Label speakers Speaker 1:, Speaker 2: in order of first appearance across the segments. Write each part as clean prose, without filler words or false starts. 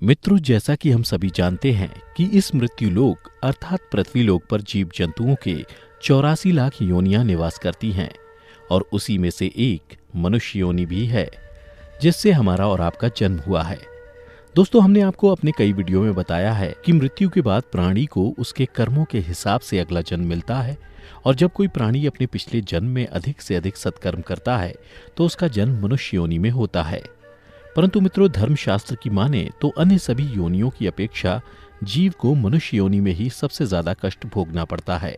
Speaker 1: मित्रों, जैसा कि हम सभी जानते हैं कि इस मृत्युलोक अर्थात पृथ्वीलोक पर जीव जंतुओं के 84 लाख योनियां निवास करती हैं और उसी में से एक मनुष्य योनि भी है जिससे हमारा और आपका जन्म हुआ है। दोस्तों, हमने आपको अपने कई वीडियो में बताया है कि मृत्यु के बाद प्राणी को उसके कर्मों के हिसाब से अगला जन्म मिलता है और जब कोई प्राणी अपने पिछले जन्म में अधिक से अधिक सत्कर्म करता है तो उसका जन्म मनुष्य योनि में होता है। परंतु मित्रों, धर्मशास्त्र की माने तो अन्य सभी योनियों की अपेक्षा जीव को मनुष्य योनि में ही सबसे ज्यादा कष्ट भोगना पड़ता है।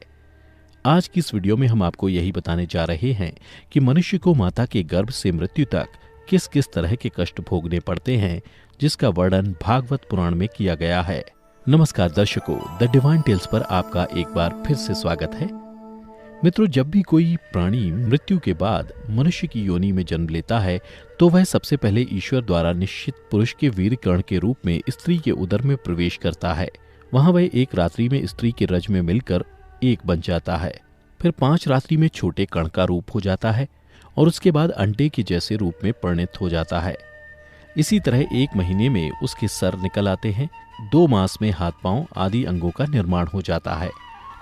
Speaker 1: आज की इस वीडियो में हम आपको यही बताने जा रहे हैं कि मनुष्य को माता के गर्भ से मृत्यु तक किस किस तरह के कष्ट भोगने पड़ते हैं, जिसका वर्णन भागवत पुराण में किया गया है। नमस्कार दर्शकों, द डिवाइन टेल्स पर आपका एक बार फिर से स्वागत है। मित्रों, जब भी कोई प्राणी मृत्यु के बाद मनुष्य की योनि में जन्म लेता है तो वह सबसे पहले ईश्वर द्वारा निश्चित पुरुष के वीर कण के रूप में स्त्री के उदर में प्रवेश करता है। वहां वह एक रात्रि में स्त्री के रज में मिलकर एक बन जाता है, फिर 5 रात्रि में छोटे कण का रूप हो जाता है और उसके बाद अंडे के जैसे रूप में परिणत हो जाता है। इसी तरह 1 महीने में उसके सर निकल आते हैं, 2 मास में हाथ पांव आदि अंगों का निर्माण हो जाता है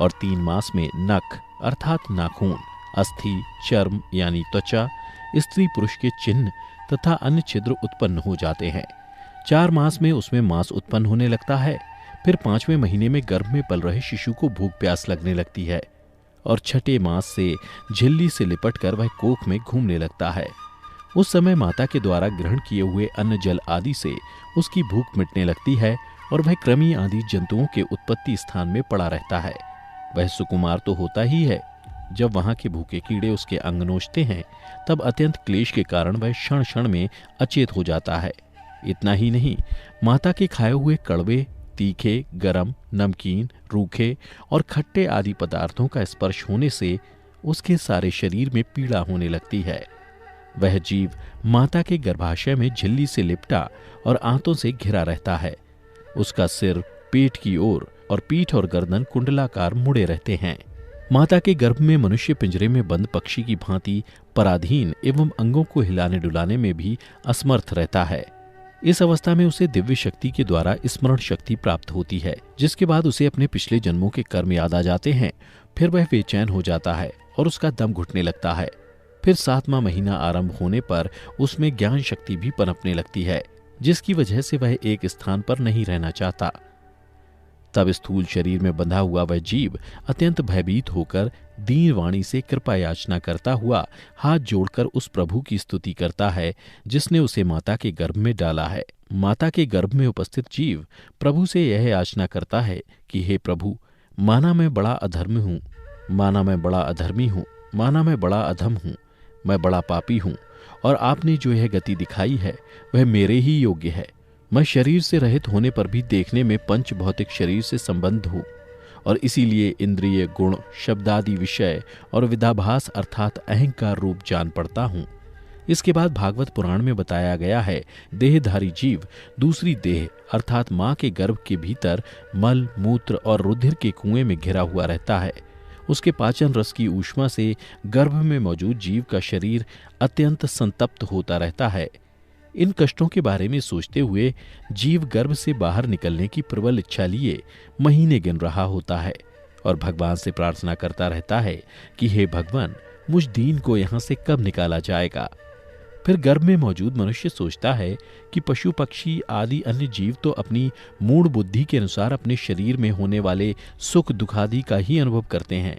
Speaker 1: और 3 मास में नख अर्थात नाखून, अस्थि, चर्म यानी त्वचा, स्त्री पुरुष के चिन्ह तथा अन्य छिद्र उत्पन्न हो जाते हैं। 4 मास में उसमें मांस उत्पन्न होने लगता है, फिर 5वें महीने में गर्भ में पल रहे शिशु को भूख प्यास लगने लगती है और 6ठे मास से झिल्ली से लिपटकर वह कोख में घूमने लगता है। उस समय माता के द्वारा ग्रहण किए हुए अन्न जल आदि से उसकी भूख मिटने लगती है और वह कृमि आदि जंतुओं के उत्पत्ति स्थान में पड़ा रहता है। वह सुकुमार तो होता ही है। जब वहां के भूखे कीड़े उसके अंग नोचते हैं तब अत्यंत क्लेश के कारण वह क्षण क्षण में अचेत हो जाता है। इतना ही नहीं, माता के खाए हुए कड़वे, तीखे, गरम, नमकीन, रूखे और खट्टे आदि पदार्थों का स्पर्श होने से उसके सारे शरीर में पीड़ा होने लगती है। वह जीव माता के गर्भाशय में झिल्ली से लिपटा और आंतों से घिरा रहता है। उसका सिर पेट की ओर और पीठ और गर्दन कुंडलाकार मुड़े रहते हैं। माता के गर्भ में मनुष्य पिंजरे में बंद पक्षी की भांति पराधीन एवं अंगों को हिलाने डुलाने में भी असमर्थ रहता है। इस अवस्था में उसे दिव्य शक्ति के द्वारा स्मरण शक्ति प्राप्त होती है, जिसके बाद उसे अपने पिछले जन्मों के कर्म याद आ जाते हैं। फिर वह बेचैन हो जाता है और उसका दम घुटने लगता है। फिर 7वां महीना आरंभ होने पर उसमें ज्ञान शक्ति भी पनपने लगती है, जिसकी वजह से वह एक स्थान पर नहीं रहना चाहता। तब स्थूल शरीर में बंधा हुआ वह जीव अत्यंत भयभीत होकर दीन वाणी से कृपा याचना करता हुआ हाथ जोड़कर उस प्रभु की स्तुति करता है जिसने उसे माता के गर्भ में डाला है। माता के गर्भ में उपस्थित जीव प्रभु से यह याचना करता है कि हे प्रभु, माना मैं बड़ा अधर्मी हूँ, माना मैं बड़ा अधर्मी हूँ, माना मैं बड़ा अधम हूँ, मैं बड़ा पापी हूँ और आपने जो यह गति दिखाई है वह मेरे ही योग्य है। मैं शरीर से रहित होने पर भी देखने में पंच भौतिक शरीर से संबंध हूँ और इसीलिए इंद्रिय, गुण, शब्दादि विषय और विदाभास अर्थात अहंकार रूप जान पड़ता हूँ। इसके बाद भागवत पुराण में बताया गया है, देहधारी जीव दूसरी देह अर्थात माँ के गर्भ के भीतर मल, मूत्र और रुधिर के कुएं में घिरा हुआ रहता है। उसके पाचन रस की ऊष्मा से गर्भ में मौजूद जीव का शरीर अत्यंत संतप्त होता रहता है। इन कष्टों के बारे में सोचते हुए जीव गर्भ से बाहर निकलने की प्रबल इच्छा लिए महीने गिन रहा होता है और भगवान से प्रार्थना करता रहता है कि हे भगवान, मुझ दीन को यहाँ से कब निकाला जाएगा। फिर गर्भ में मौजूद मनुष्य सोचता है कि पशु पक्षी आदि अन्य जीव तो अपनी मूढ़ बुद्धि के अनुसार अपने शरीर में होने वाले सुख दुखादि का ही अनुभव करते हैं,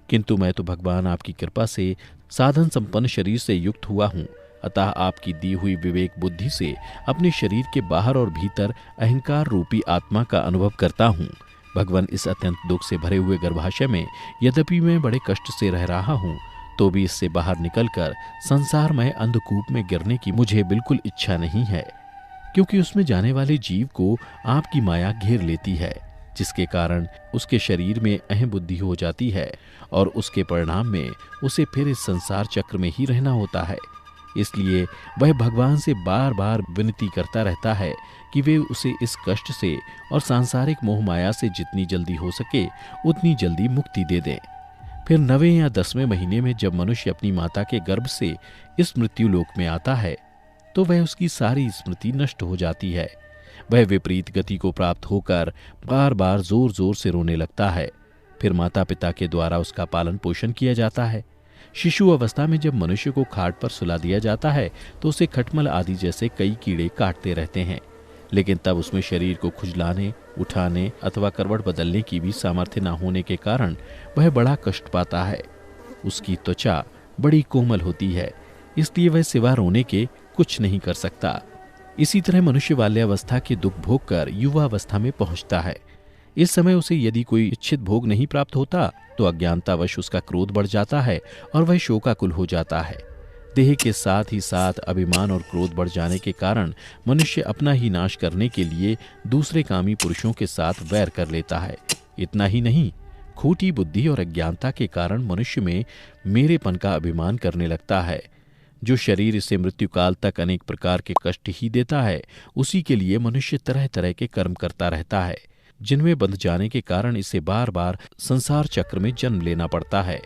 Speaker 1: किंतु मैं तो भगवान आपकी कृपा से साधन संपन्न शरीर से युक्त हुआ हूँ, अतः आपकी दी हुई विवेक बुद्धि से अपने शरीर के बाहर और भीतर अहंकार रूपी आत्मा का अनुभव करता हूँ। भगवान, इस अत्यंत दुख से भरे हुए गर्भाशय में यद्यपि मैं बड़े कष्ट से रह रहा हूँ तो भी इससे बाहर निकलकर संसारमय अंधकूप में गिरने की मुझे बिल्कुल इच्छा नहीं है, क्योंकि उसमें जाने वाले जीव को आपकी माया घेर लेती है, जिसके कारण उसके शरीर में अहम बुद्धि हो जाती है और उसके परिणाम में उसे फिर इस संसार चक्र में ही रहना होता है। इसलिए वह भगवान से बार बार विनती करता रहता है कि वे उसे इस कष्ट से और सांसारिक मोह माया से जितनी जल्दी हो सके उतनी जल्दी मुक्ति दे दें। फिर 9वें या 10वें महीने में जब मनुष्य अपनी माता के गर्भ से इस मृत्युलोक में आता है तो वह उसकी सारी स्मृति नष्ट हो जाती है। वह विपरीत गति को प्राप्त होकर बार बार जोर जोर से रोने लगता है। फिर माता पिता के द्वारा उसका पालन पोषण किया जाता है। शिशु अवस्था में जब मनुष्य को खाट पर सुला दिया जाता है तो उसे खटमल आदि जैसे कई कीड़े काटते रहते हैं, लेकिन तब उसमें शरीर को खुजलाने, उठाने अथवा करवट बदलने की भी सामर्थ्य न होने के कारण वह बड़ा कष्ट पाता है। उसकी त्वचा बड़ी कोमल होती है, इसलिए वह सिवा रोने के कुछ नहीं कर सकता। इसी तरह मनुष्य बाल्यावस्था के दुख भोग कर युवावस्था में पहुंचता है। इस समय उसे यदि कोई इच्छित भोग नहीं प्राप्त होता तो अज्ञानतावश उसका क्रोध बढ़ जाता है और वह शोकाकुल हो जाता है। देह के साथ ही साथ अभिमान और क्रोध बढ़ जाने के कारण मनुष्य अपना ही नाश करने के लिए दूसरे कामी पुरुषों के साथ वैर कर लेता है। इतना ही नहीं, खोटी बुद्धि और अज्ञानता के कारण मनुष्य में मेरेपन का अभिमान करने लगता है। जो शरीर इसे मृत्युकाल तक अनेक प्रकार के कष्ट ही देता है, उसी के लिए मनुष्य तरह तरह के कर्म करता रहता है, जिनमें बंध जाने के कारण इसे बार बार संसार चक्र में जन्म लेना पड़ता है।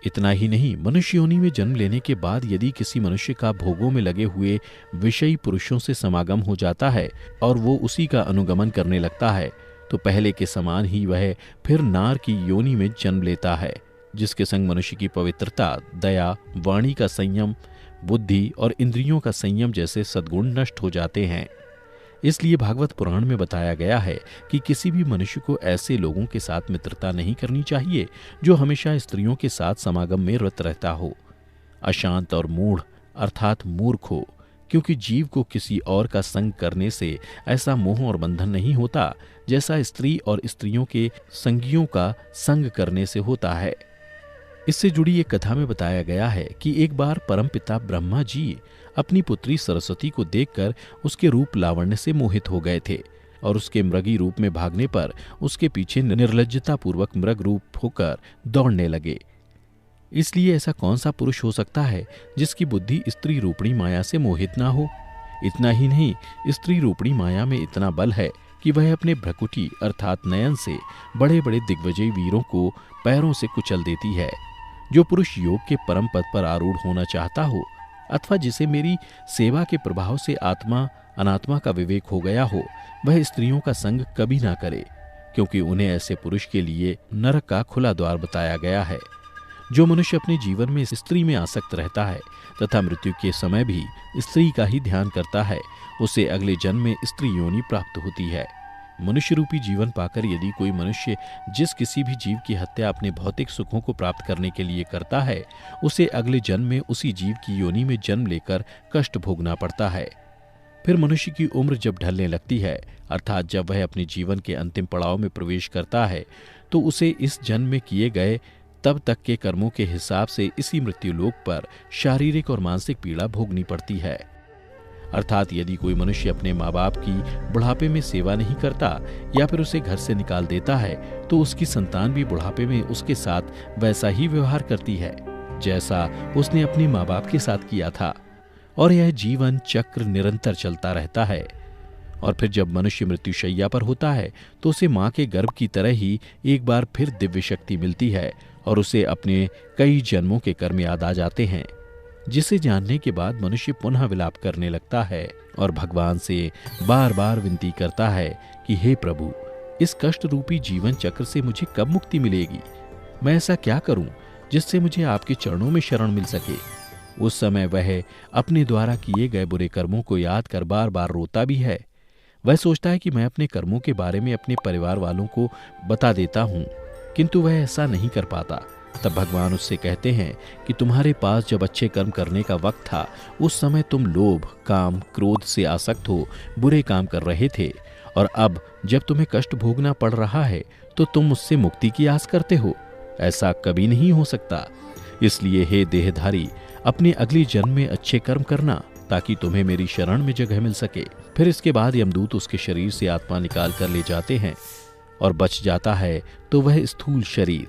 Speaker 1: इतना ही नहीं, मनुष्य योनि में जन्म लेने के बाद यदि किसी मनुष्य का भोगों में लगे हुए विषयी पुरुषों से समागम हो जाता है और वो उसी का अनुगमन करने लगता है, तो पहले के समान ही वह फिर नार की योनि में जन्म लेता है, जिसके संग मनुष्य की पवित्रता, दया, वाणी का संयम, बुद्धि और इंद्रियों का संयम जैसे सद्गुण नष्ट हो जाते हैं। इसलिए भागवत पुराण में बताया गया है कि किसी भी मनुष्य को ऐसे लोगों के साथ मित्रता नहीं करनी चाहिए जो हमेशा स्त्रियों के साथ समागम में रत रहता हो। अशांत और मूढ़ अर्थात मूर्ख हो, क्योंकि जीव को किसी और का संग करने से ऐसा मोह और बंधन नहीं होता जैसा स्त्री और स्त्रियों के संगियों का संग करने से होता है। इससे जुड़ी एक कथा में बताया गया है कि एक बार परमपिता ब्रह्मा जी अपनी पुत्री सरस्वती को देखकर उसके रूप लावण्य से मोहित हो गए थे और उसके मृगी रूप में भागने पर उसके पीछे निर्लज्जता पूर्वक मृग रूप होकर दौड़ने लगे। इसलिए ऐसा कौन सा पुरुष हो सकता है जिसकी बुद्धि स्त्री रूपणी माया से मोहित ना हो। इतना ही नहीं, स्त्री रूपणी माया में इतना बल है कि वह अपने भ्रकुटी अर्थात नयन से बड़े बड़े दिग्विजयी वीरों को पैरों से कुचल देती है। जो पुरुष योग के परम पद पर आरूढ़ होना चाहता हो अथवा जिसे मेरी सेवा के प्रभाव से आत्मा अनात्मा का विवेक हो गया हो, वह स्त्रियों का संग कभी ना करे, क्योंकि उन्हें ऐसे पुरुष के लिए नरक का खुला द्वार बताया गया है। जो मनुष्य अपने जीवन में स्त्री में आसक्त रहता है तथा मृत्यु के समय भी स्त्री का ही ध्यान करता है, उसे अगले जन्म में स्त्री योनि प्राप्त होती है। मनुष्य रूपी जीवन पाकर यदि कोई मनुष्य जिस किसी भी जीव की हत्या अपने भौतिक सुखों को प्राप्त करने के लिए करता है, उसे अगले जन्म में उसी जीव की योनि में जन्म लेकर कष्ट भोगना पड़ता है। फिर मनुष्य की उम्र जब ढलने लगती है, अर्थात जब वह अपने जीवन के अंतिम पड़ाव में प्रवेश करता है, तो उसे इस जन्म में किए गए तब तक के कर्मों के हिसाब से इसी मृत्युलोक पर शारीरिक और मानसिक पीड़ा भोगनी पड़ती है। अर्थात यदि कोई मनुष्य अपने माँ बाप की बुढ़ापे में सेवा नहीं करता या फिर उसे घर से निकाल देता है, तो उसकी संतान भी बुढ़ापे में उसके साथ वैसा ही व्यवहार करती है जैसा उसने अपने माँ बाप के साथ किया था, और यह जीवन चक्र निरंतर चलता रहता है। और फिर जब मनुष्य मृत्युशैया पर होता है तो उसे माँ के गर्भ की तरह ही एक बार फिर दिव्य शक्ति मिलती है और उसे अपने कई जन्मों के कर्म याद आ जाते हैं, जिसे जानने के बाद मनुष्य पुनः विलाप करने लगता है और भगवान से बार बार विनती करता है कि हे प्रभु, इस कष्ट रूपी जीवन चक्र से मुझे कब मुक्ति मिलेगी? मैं ऐसा क्या करूं जिससे मुझे आपके चरणों में शरण मिल सके? उस समय वह अपने द्वारा किए गए बुरे कर्मों को याद कर बार बार रोता भी है। वह सोचता है कि मैं अपने कर्मों के बारे में अपने परिवार वालों को बता देता हूं, किंतु वह ऐसा नहीं कर पाता। तब भगवान उससे कहते हैं कि तुम्हारे पास जब अच्छे कर्म करने का वक्त था, उस समय तुम लोभ, काम, क्रोध से आसक्त हो बुरे काम कर रहे थे, और अब जब तुम्हें कष्ट भोगना पड़ रहा है तो तुम मुझसे मुक्ति की आस करते हो। ऐसा कभी नहीं हो सकता। इसलिए हे देहधारी, अपने अगले जन्म में अच्छे कर्म करना ताकि तुम्हें मेरी शरण में जगह मिल सके। फिर इसके बाद यमदूत उसके शरीर से आत्मा निकाल कर ले जाते हैं और बच जाता है तो वह स्थूल शरीर।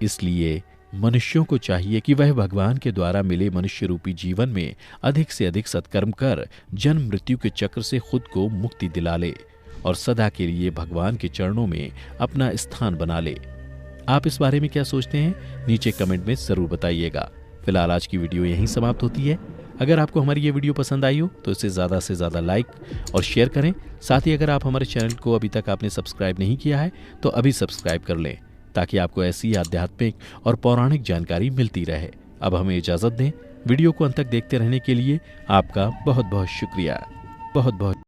Speaker 1: इसलिए मनुष्यों को चाहिए कि वह भगवान के द्वारा मिले मनुष्य रूपी जीवन में अधिक से अधिक सत्कर्म कर जन्म मृत्यु के चक्र से खुद को मुक्ति दिला ले और सदा के लिए भगवान के चरणों में अपना स्थान बना ले। आप इस बारे में क्या सोचते हैं? नीचे कमेंट में जरूर बताइएगा। फिलहाल आज की वीडियो यहीं समाप्त होती है। अगर आपको हमारी ये वीडियो पसंद आई हो तो इसे ज़्यादा से ज़्यादा लाइक और शेयर करें। साथ ही अगर आप हमारे चैनल को अभी तक आपने सब्सक्राइब नहीं किया है तो अभी सब्सक्राइब कर लें, ताकि आपको ऐसी आध्यात्मिक और पौराणिक जानकारी मिलती रहे। अब हमें इजाज़त दें। वीडियो को अंत तक देखते रहने के लिए आपका बहुत बहुत शुक्रिया। बहुत बहुत